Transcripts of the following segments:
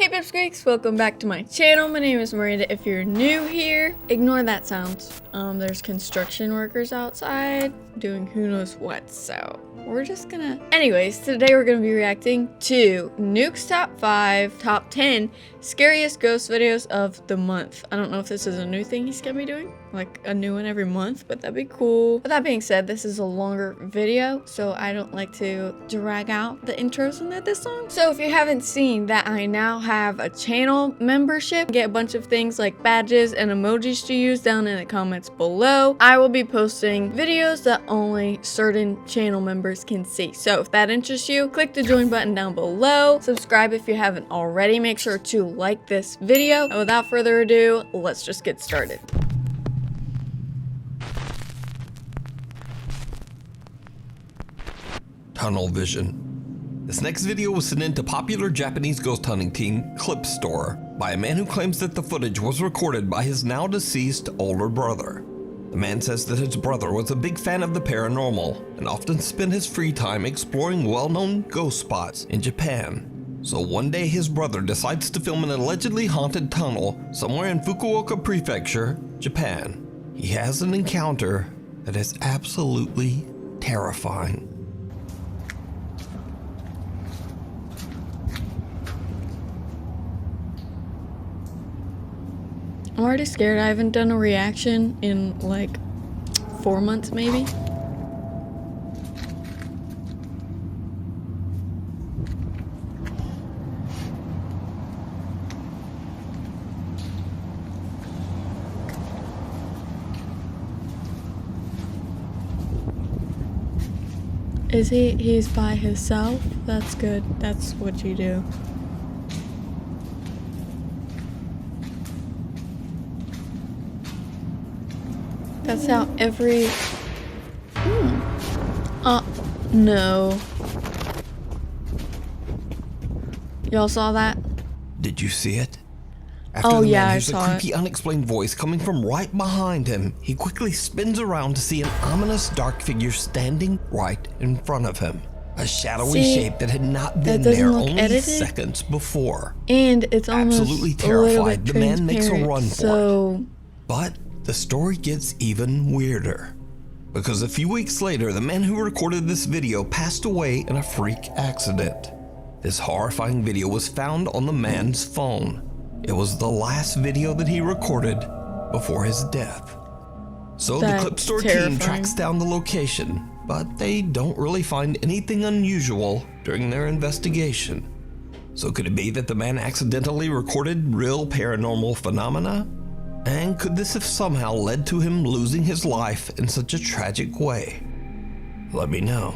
Hey PIPSQUEAKS, welcome back to my channel. My name is Miranda. If you're new here, ignore that sound. There's construction workers outside doing who knows what, so we're just gonna... Anyways, today we're gonna be reacting to Nuke's top 5, top 10 scariest ghost videos of the month. I don't know if this is a new thing he's gonna be doing, like a new one every month, but that'd be cool. With that being said, this is a longer video, so I don't like to drag out the intros and this song. So if you haven't seen that, I now have a channel membership. Get a bunch of things like badges and emojis to use down in the comments below. I will be posting videos that only certain channel members can see. So if that interests you, click the join button down below. Subscribe if you haven't already. Make sure to like this video. And without further ado, let's just get started. Tunnel vision. This next video was sent in to popular Japanese ghost hunting team Clipstore by a man who claims that the footage was recorded by his now deceased older brother. The man says that his brother was a big fan of the paranormal and often spent his free time exploring well-known ghost spots in Japan. So one day his brother decides to film an allegedly haunted tunnel somewhere in Fukuoka Prefecture, Japan. He has an encounter that is absolutely terrifying. I'm already scared. I haven't done a reaction in like 4 months maybe. Is he's by himself? That's good. That's what you do. That's how every... no. Y'all saw that? Did you see it? Oh yeah, I saw it. There's a creepy, unexplained voice coming from right behind him. He quickly spins around to see an ominous dark figure standing right in front of him. A shadowy shape that had not been there only seconds before. And it's almost absolutely terrified. The man makes a run for it. But the story gets even weirder, because a few weeks later, the man who recorded this video passed away in a freak accident. This horrifying video was found on the man's phone. It was the last video that he recorded before his death. So the Clipstore team tracks down the location, but they don't really find anything unusual during their investigation. So could it be that the man accidentally recorded real paranormal phenomena? And could this have somehow led to him losing his life in such a tragic way? Let me know.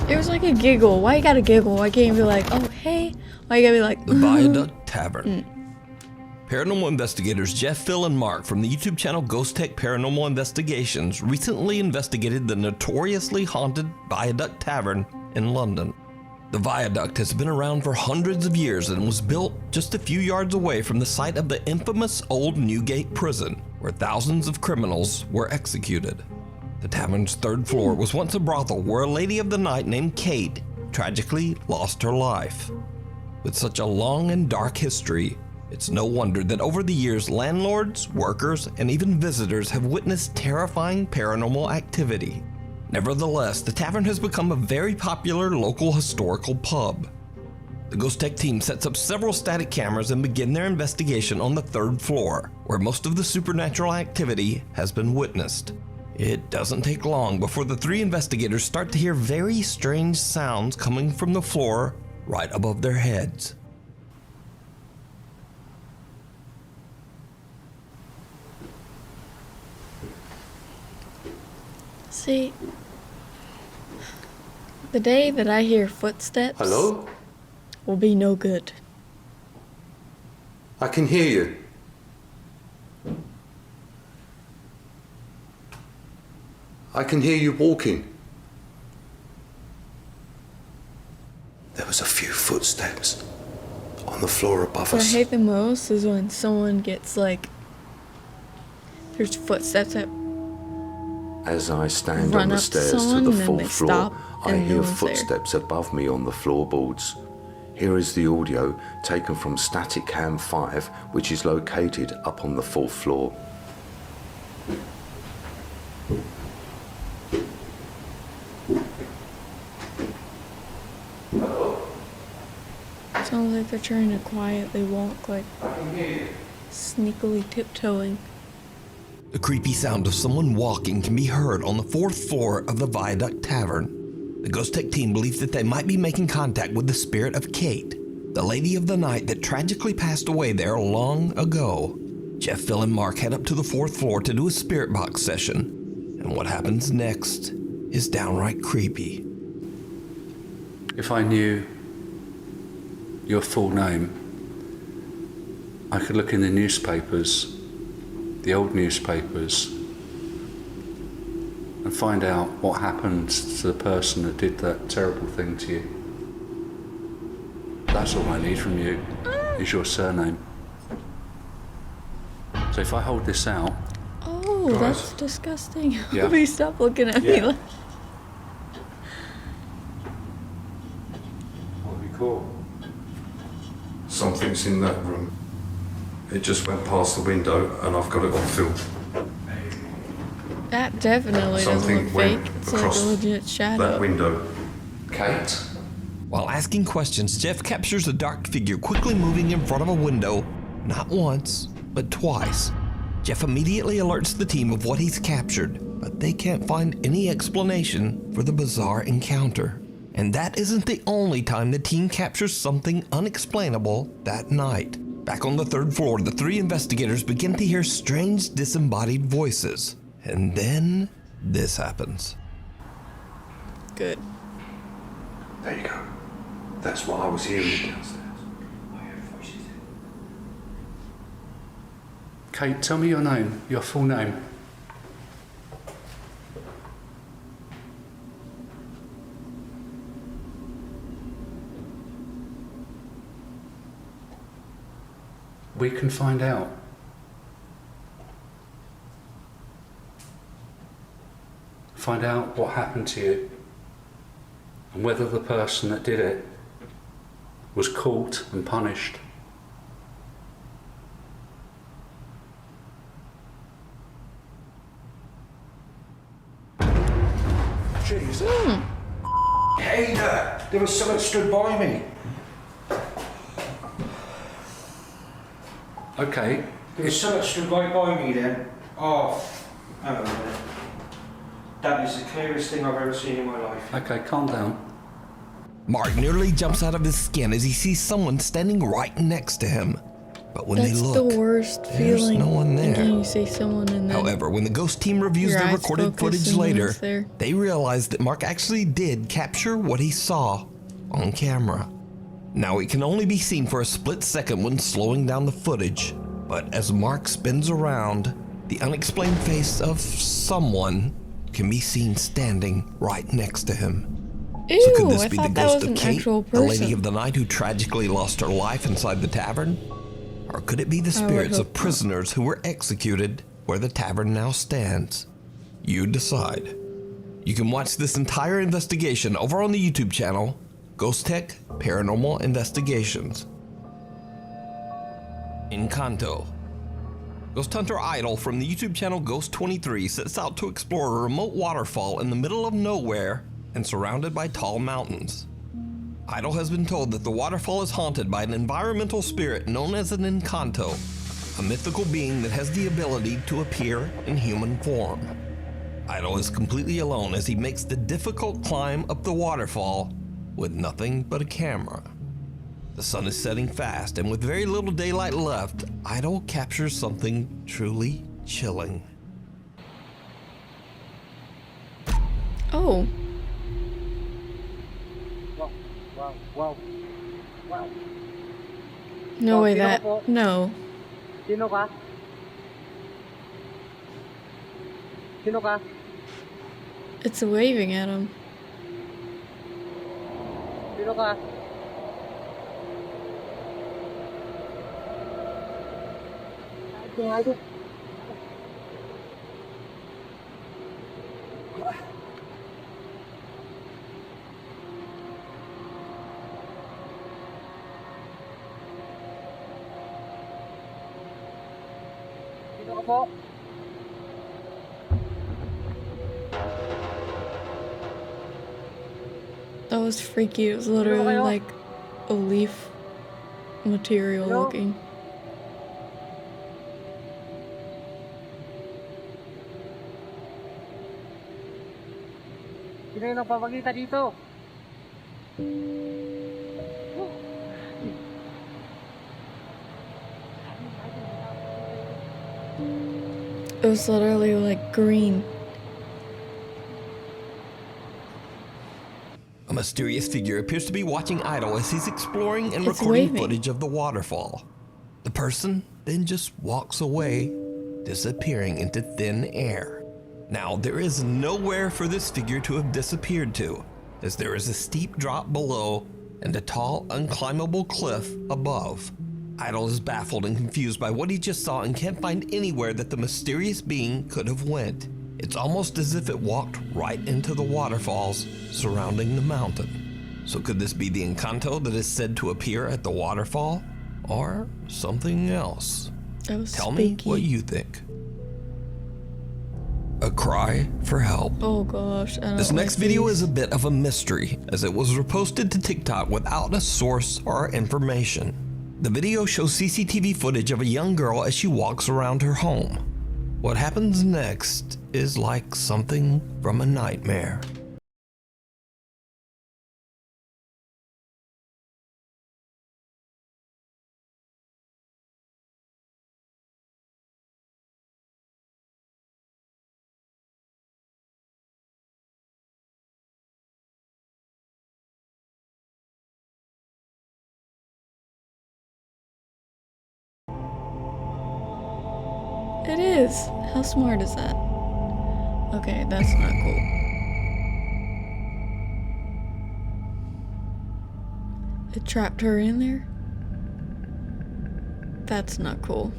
It was like a giggle. Why you gotta giggle? Why can't you be like, oh hey? Why you gotta be like, The Viaduct Tavern. Paranormal investigators Jeff, Phil, and Mark from the YouTube channel Ghost Tech Paranormal Investigations recently investigated the notoriously haunted Viaduct Tavern in London. The viaduct has been around for hundreds of years and was built just a few yards away from the site of the infamous old Newgate prison, where thousands of criminals were executed. The tavern's third floor was once a brothel where a lady of the night named Kate tragically lost her life. With such a long and dark history, it's no wonder that over the years landlords, workers, and even visitors have witnessed terrifying paranormal activity. Nevertheless, the tavern has become a very popular local historical pub. The Ghost Tech team sets up several static cameras and begin their investigation on the third floor, where most of the supernatural activity has been witnessed. It doesn't take long before the three investigators start to hear very strange sounds coming from the floor right above their heads. see, the day that I hear footsteps will be no good. I can hear you. I can hear you walking. There was a few footsteps on the floor above What us. I hate the most is when someone gets like, there's footsteps at As I stand run on the up to stairs to someone the and then they fourth floor, stop I and no hear one's there. footsteps above me on the floorboards. Here is the audio taken from static cam 5, which is located up on the 4th floor. Sounds like they're trying to quietly walk, like I can hear you. sneakily tiptoeing. The creepy sound of someone walking can be heard on the 4th floor of the Viaduct Tavern. The Ghost Tech team believes that they might be making contact with the spirit of Kate, the lady of the night that tragically passed away there long ago. Jeff, Phil, and Mark head up to the 4th floor to do a spirit box session. And what happens next is downright creepy. If I knew your full name, I could look in the newspapers, the old newspapers, and find out what happened to the person that did that terrible thing to you. That's all I need from you, is your surname. So if I hold this out... Oh, Guys. that's disgusting. Yeah. Please stop looking at me. Yeah. Like, What would be cool? Something's in that room. It just went past the window and I've got it on film. that definitely doesn't Something look went fake. It's like a across legit that shadow. window. Kate? While asking questions, Jeff captures a dark figure quickly moving in front of a window, not once, but twice. Jeff immediately alerts the team of what he's captured, but they can't find any explanation for the bizarre encounter. And that isn't the only time the team captures something unexplainable that night. Back on the 3rd floor, the 3 investigators begin to hear strange disembodied voices. And then this happens. Good. There you go. That's what I was hearing downstairs. Kate, tell me your name, your full name. We can find out. Find out what happened to you and whether the person that did it was caught and punished. Jesus. Hey there was someone stood by me. Okay, There was someone stood right by me then. Oh, hang on a minute. That is the clearest thing I've ever seen in my life. okay, calm down. Mark nearly jumps out of his skin as he sees someone standing right next to him. But when That's they look, the worst there's feeling. no one there. Thinking you see someone and then However, when the ghost team reviews your the eyes recorded focus footage and no later, one's there. they realize that Mark actually did capture what he saw on camera. Now, it can only be seen for a split second when slowing down the footage, but as Mark spins around, the unexplained face of someone can be seen standing right next to him. Ew, So could this I be the thought that ghost was of an Kate, actual the lady person. of the night who tragically lost her life inside the tavern? Or could it be the I would spirits hope of not. prisoners who were executed where the tavern now stands? You decide. You can watch this entire investigation over on the YouTube channel, Ghost Tech Paranormal Investigations. Encanto. Ghost hunter Idol from the YouTube channel Ghost23 sets out to explore a remote waterfall in the middle of nowhere and surrounded by tall mountains. Idol has been told that the waterfall is haunted by an environmental spirit known as an Encanto, a mythical being that has the ability to appear in human form. Idol is completely alone as he makes the difficult climb up the waterfall with nothing but a camera. The sun is setting fast, and with very little daylight left, Idol captures something truly chilling. Oh, Wow. no way sino that. po? No. Sino ka? Sino ka? It's waving at him. Sino ka? Dito ka po. That was freaky. It was literally like a leaf material looking. Sino yung nagpapakita dito? It was literally like green. A mysterious figure appears to be watching idle as he's exploring and It's recording waving. footage of the waterfall. The person then just walks away, disappearing into thin air. Now, there is nowhere for this figure to have disappeared to, as there is a steep drop below and a tall, unclimbable cliff above. Idle is baffled and confused by what he just saw and can't find anywhere that the mysterious being could have went. It's almost as if it walked right into the waterfalls surrounding the mountain. So could this be the Encanto that is said to appear at the waterfall? Or something else? That was Tell me spooky. what you think. A cry for help. Oh gosh, I don't This like next video these. is a bit of a mystery, as it was reposted to TikTok without a source or information. The video shows CCTV footage of a young girl as she walks around her home. What happens next is like something from a nightmare. It is. How smart is that? Okay, that's not cool. It trapped her in there? That's not cool.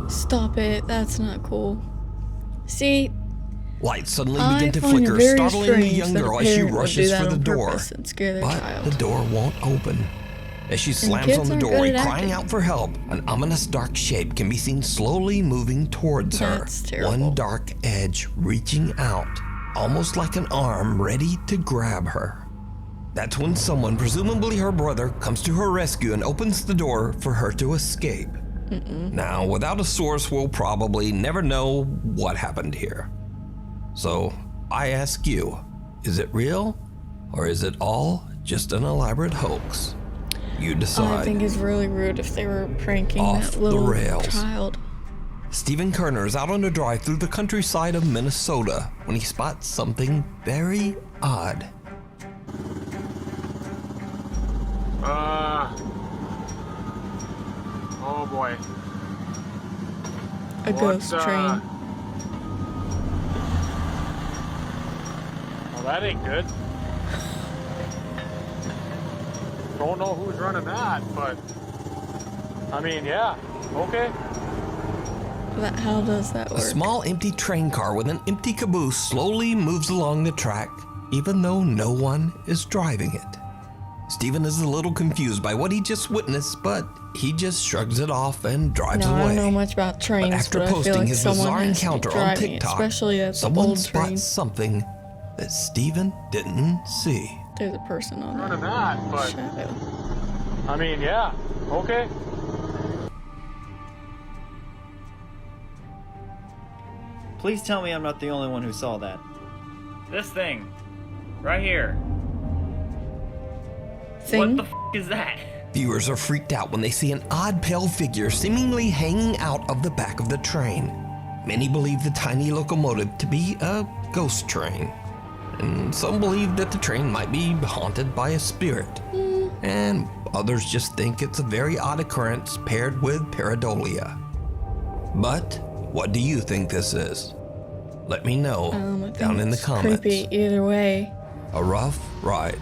Stop it. That's not cool. See, Lights suddenly I begin to find it flicker, very startling the strange young that a girl as she parent would do rushes that for the on door. purpose and scare their But child. the door won't open. As she slams kids on the aren't door, good at crying acting. out for help, an ominous dark shape can be seen slowly moving towards her. That's terrible. One dark edge reaching out, almost like an arm ready to grab her. That's when someone, presumably her brother, comes to her rescue and opens the door for her to escape. Now, without a source, we'll probably never know what happened here. So, I ask you, is it real? Or is it all just an elaborate hoax? You decide. I think it's really rude if they were pranking Off that the little rails. child. Stephen Kerner is out on a drive through the countryside of Minnesota when he spots something very odd. Oh boy. A ghost train. Well, that ain't good. Don't know who's running that, but I mean, yeah, okay. How does that A work? small empty train car with an empty caboose slowly moves along the track, even though no one is driving it. Stephen is a little confused by what he just witnessed, but he just shrugs it off and drives No, I away. don't know much about trains, But after but I feel posting like his someone bizarre has to be encounter on driving it, TikTok, especially at the someone old spots train. something that Stephen didn't see. There's a person on Running there. that, but Shadow. I mean, yeah, okay. Please tell me I'm not the only one who saw that. This thing. Right here. Thing? What the f is that? Viewers are freaked out when they see an odd pale figure seemingly hanging out of the back of the train. Many believe the tiny locomotive to be a ghost train, and some believe that the train might be haunted by a spirit, and others just think it's a very odd occurrence paired with pareidolia. But what do you think this is? Let me know I think down in the it's comments. creepy either way. A rough ride.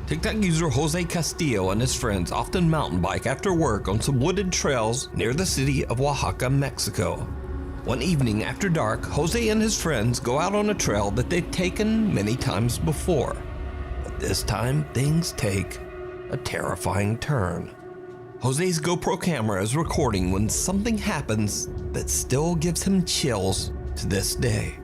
TikTok user Jose Castillo and his friends often mountain bike after work on some wooded trails near the city of Oaxaca, Mexico. One evening after dark, Jose and his friends go out on a trail that they've taken many times before. But this time, things take a terrifying turn. Jose's GoPro camera is recording when something happens that still gives him chills to this day.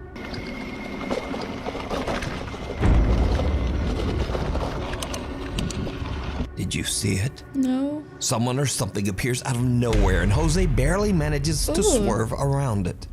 Did you see it? No. Someone or something appears out of nowhere and Jose barely manages to swerve around it.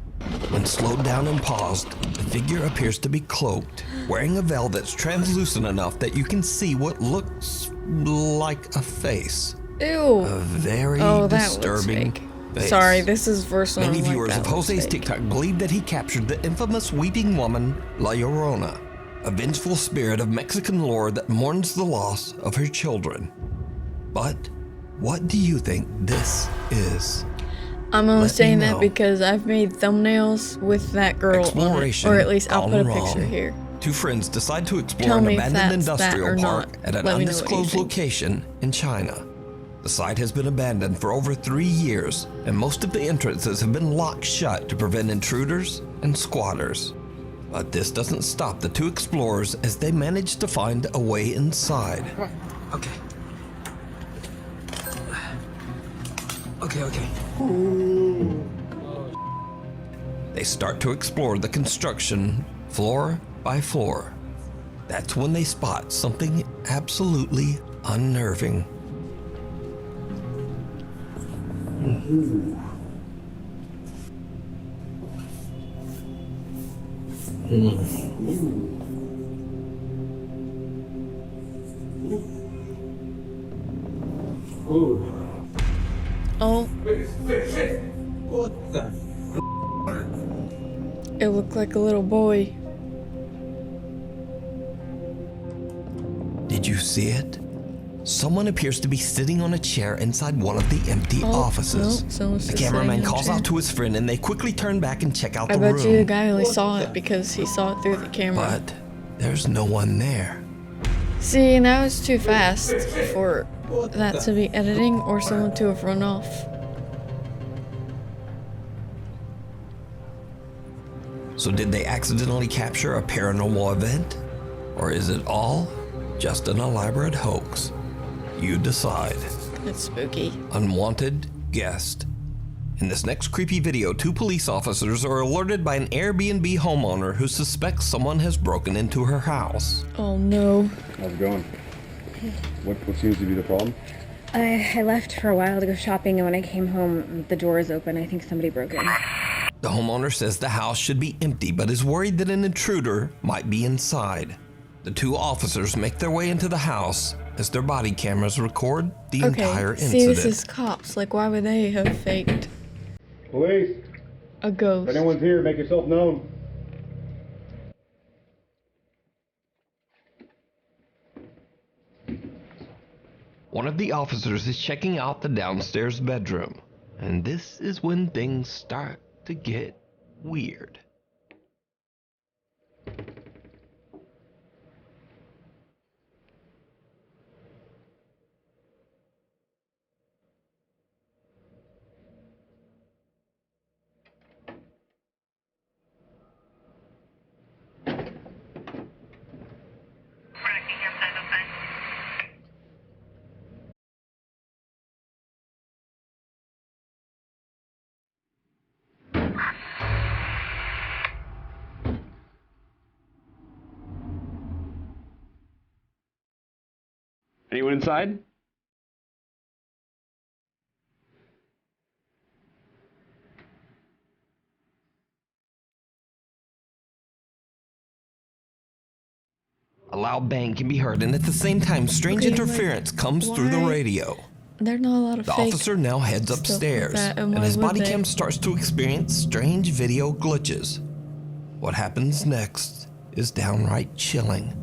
When slowed down and paused, the figure appears to be cloaked, wearing a veil that's translucent enough that you can see what looks like a face. Ew. A very disturbing face. Sorry, this is first one. Many viewers of Jose's TikTok believe that he captured the infamous weeping woman, La Llorona, a vengeful spirit of Mexican lore that mourns the loss of her children. But what do you think this is? I'm only saying that because I've made thumbnails with that girl on it, or at least I'll put a picture here. Two friends decide to explore an abandoned industrial park at an undisclosed location in China. The site has been abandoned for over 3 years, and most of the entrances have been locked shut to prevent intruders and squatters. But this doesn't stop the two explorers as they manage to find a way inside. Okay. Okay. They start to explore the construction floor by floor. That's when they spot something absolutely unnerving. Oh. What the? It looked like a little boy. Did you see it? Someone appears to be sitting on a chair inside one of the empty offices. The cameraman calls out to his friend and they quickly turn back and check out the room. I bet you the guy only saw it because he saw it through the camera. But there's no one there. See, now it's too fast for that to be editing or someone to have run off. So did they accidentally capture a paranormal event? Or is it all just an elaborate hoax? You decide. It's spooky. Unwanted guest. In this next creepy video, two police officers are alerted by an Airbnb homeowner who suspects someone has broken into her house. Oh no. How's it going? What seems to be the problem? I left for a while to go shopping, and when I came home, the door is open. I think somebody broke in. The homeowner says the house should be empty, but is worried that an intruder might be inside. The two officers make their way into the house as their body cameras record the entire incident. See, this is cops. Like, why would they have faked Police! a ghost? If anyone's here, make yourself known. One of the officers is checking out the downstairs bedroom, and this is when things start to get weird. Anyone inside? A loud bang can be heard, and at the same time, strange interference comes through the radio. They're not allowed to The fake officer now heads stuff like upstairs, that, and why his would body they? cam starts to experience strange video glitches. What happens next is downright chilling.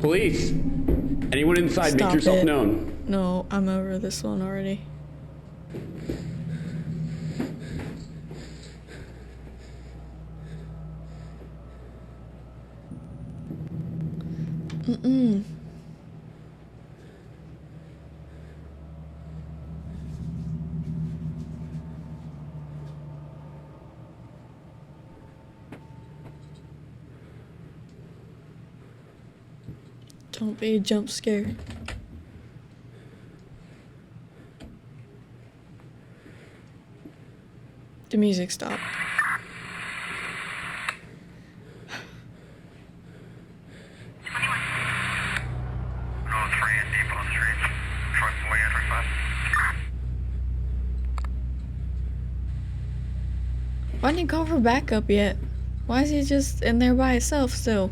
Police! Anyone inside, Stop make yourself it. known. No, I'm over this one already. Mm-mm. Don't be a jump scare. The music stopped. Why didn't he call for backup yet? Why is he just in there by himself still?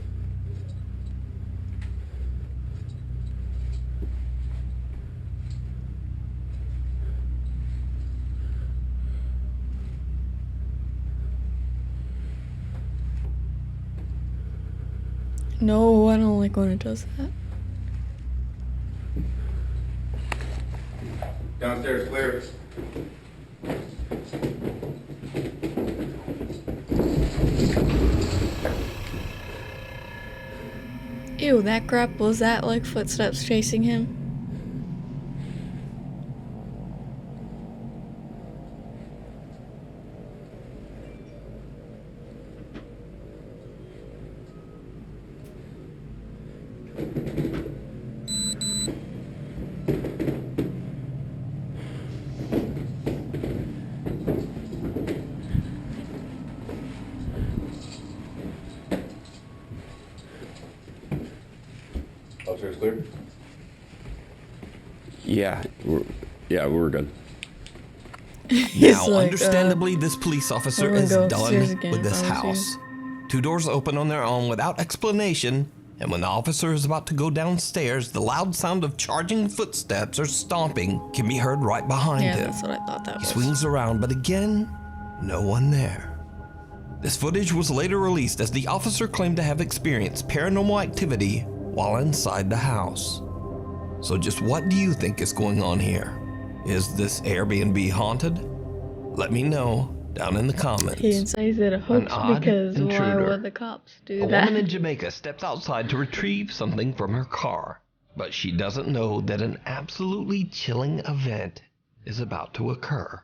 No, I don't like when it does that. Downstairs clear. Ew, that crap, was that like footsteps chasing him? Downstairs clear. Yeah, we're good. Now, like, understandably, this police officer I'm gonna is go done upstairs again with this if I was house. 2 doors open on their own without explanation, and when the officer is about to go downstairs, the loud sound of charging footsteps or stomping can be heard right behind Yeah, him. that's what I thought that He was. swings around, but again, no one there. This footage was later released as the officer claimed to have experienced paranormal activity while inside the house. So just what do you think is going on here? Is this Airbnb haunted? Let me know down in the comments. He didn't say that a hoax odd because why intruder. would the cops do A that? woman in Jamaica steps outside to retrieve something from her car, but she doesn't know that an absolutely chilling event is about to occur.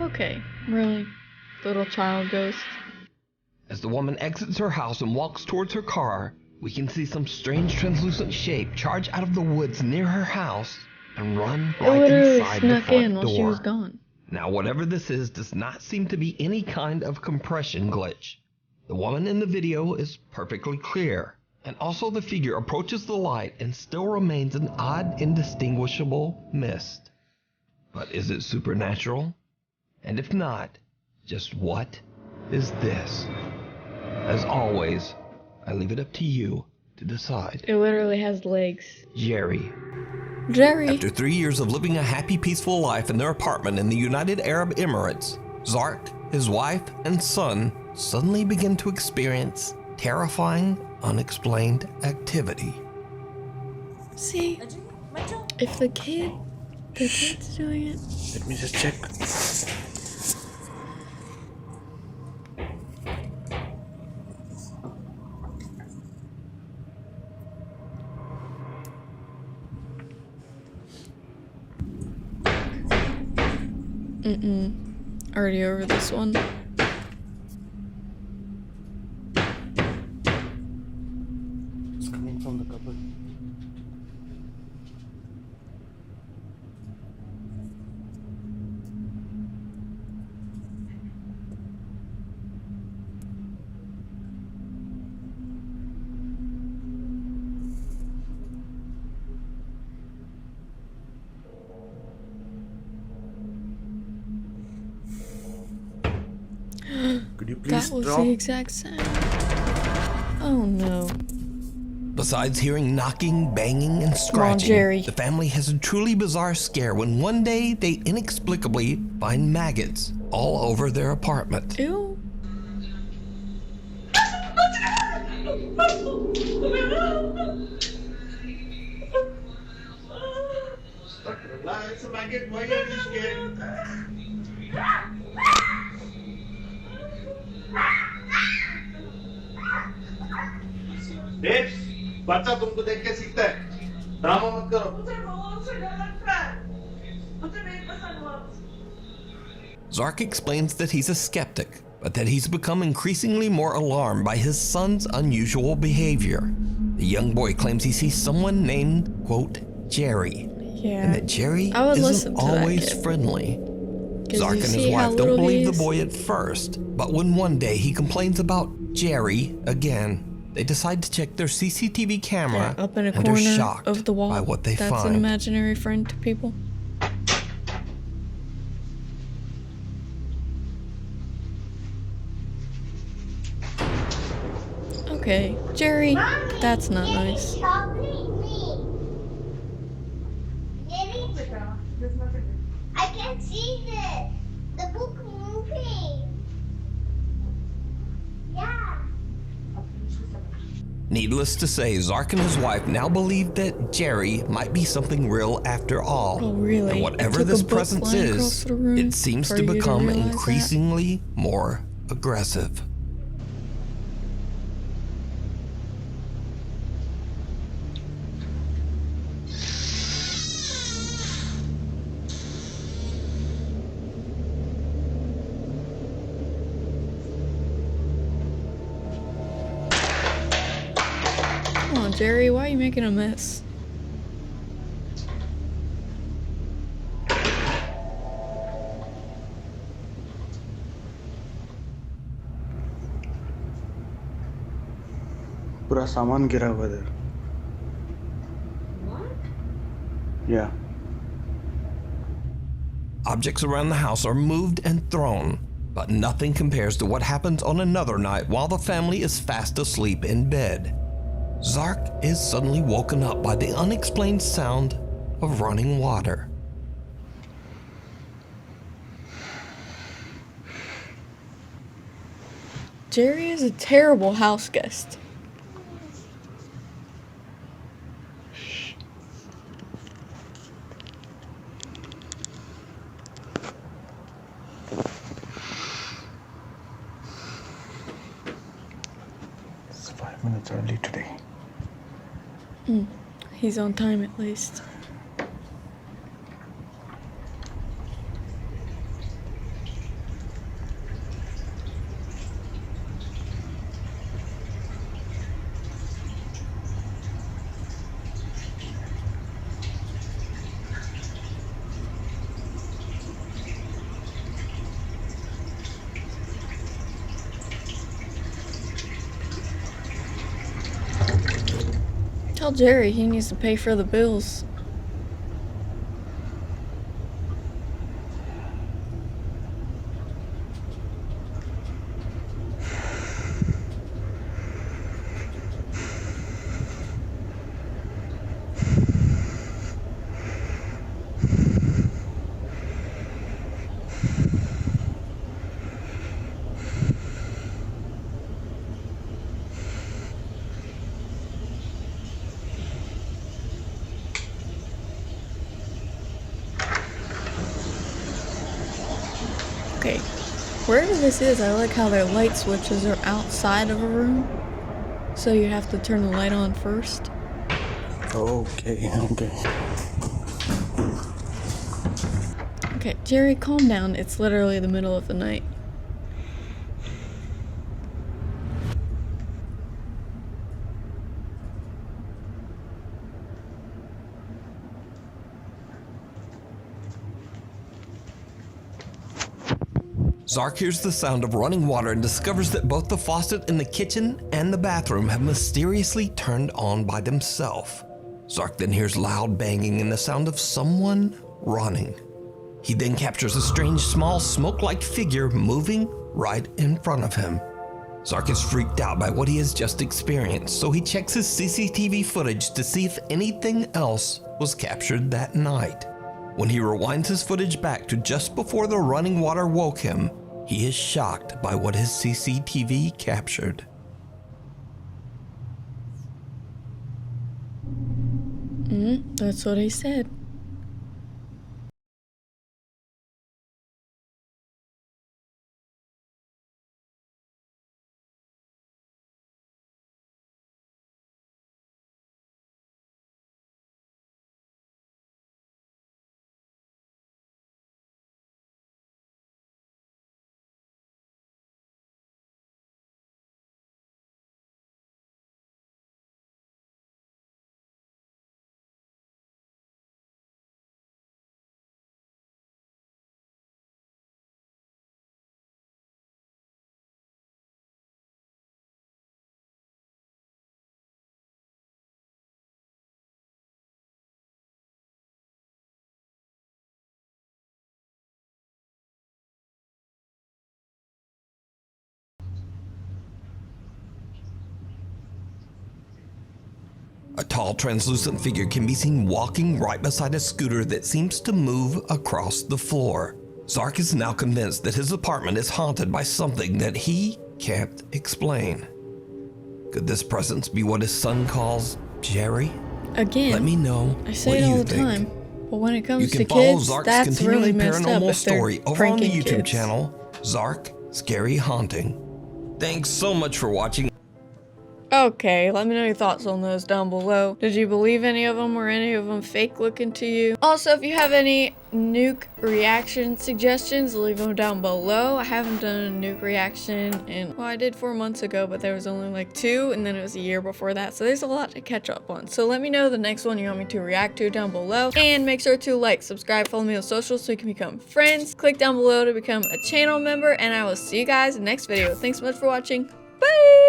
Okay, really? Little child ghost? As the woman exits her house and walks towards her car, we can see some strange translucent shape charge out of the woods near her house and run It right literally inside the snuck front in while she was door. gone. Now, whatever this is does not seem to be any kind of compression glitch. The woman in the video is perfectly clear, and also the figure approaches the light and still remains an odd, indistinguishable mist. But is it supernatural? And if not, just what is this? As always, I leave it up to you to decide. It literally has legs. Jerry. Jerry. After 3 years of living a happy, peaceful life in their apartment in the United Arab Emirates, Zark, his wife, and son suddenly begin to experience terrifying, unexplained activity. See, if the kid's doing it. Let me just check. Already over this one. It's coming from the cupboard. Could you please That was drop? the exact sound. Oh no. Besides hearing knocking, banging, and scratching, Jerry. the family has a truly bizarre scare when one day they inexplicably find maggots all over their apartment. Ew. Babes, बच्चा तुमको देख के सीखता है। Drama मत करो। मुझे बहुत से डर लगता है। मुझे नहीं पसंद बहुत। Zark explains that he's a skeptic, but that he's become increasingly more alarmed by his son's unusual behavior. The young boy claims he sees someone named, quote, Jerry, Yeah. and that Jerry I would listen isn't to that always kid. friendly. 'Cause Zark you and see his how wife little don't he believe the is? boy at first, but when one day he complains about Jerry again, they decide to check their CCTV camera Yeah, up in a and are corner shocked of the wall. by what they That's find. an imaginary friend to people. Okay, Jerry, Mommy, that's not Jerry, nice. stop hitting me. Jerry, I can see the book moving. Yeah. Needless to say, Zark and his wife now believe that Jerry might be something real after all. Oh, really? And It whatever took a this book presence flying is, across the room it seems for to you to become realize that? increasingly more aggressive. Come on, Jerry, why are you making a mess? पूरा सामान गिरा हुआ है। Yeah. Objects around the house are moved and thrown, but nothing compares to what happens on another night while the family is fast asleep in bed. Zark is suddenly woken up by the unexplained sound of running water. Jerry is a terrible house guest. It's 5 minutes early today. He's on time at least. Tell Jerry he needs to pay for the bills. Okay, wherever this is, I like how their light switches are outside of a room. So you have to turn the light on first. Okay. Okay, Jerry, calm down. It's literally the middle of the night. Zark hears the sound of running water and discovers that both the faucet in the kitchen and the bathroom have mysteriously turned on by themselves. Zark then hears loud banging and the sound of someone running. He then captures a strange small smoke-like figure moving right in front of him. Zark is freaked out by what he has just experienced, so he checks his CCTV footage to see if anything else was captured that night. When he rewinds his footage back to just before the running water woke him, he is shocked by what his CCTV captured. That's what he said. A tall, translucent figure can be seen walking right beside a scooter that seems to move across the floor. Zark is now convinced that his apartment is haunted by something that he can't explain. Could this presence be what his son calls Jerry? Again, Let me know I say what it all you the think. time. But when it You comes can to follow kids, Zark's that's continuing really messed up paranormal if they're story over on the pranking YouTube kids. channel, Zark Scary Haunting. Thanks so much for watching. Okay, let me know your thoughts on those down below. Did you believe any of them or any of them fake looking to you? Also, if you have any Nuke reaction suggestions, leave them down below. I haven't done a Nuke reaction in, well, I did 4 months ago, but there was only like 2, and then it was a year before that, so there's a lot to catch up on. So let me know the next one you want me to react to down below, and make sure to like, subscribe, follow me on social so you can become friends. Click down below to become a channel member, and I will see you guys in the next video. Thanks so much for watching. Bye!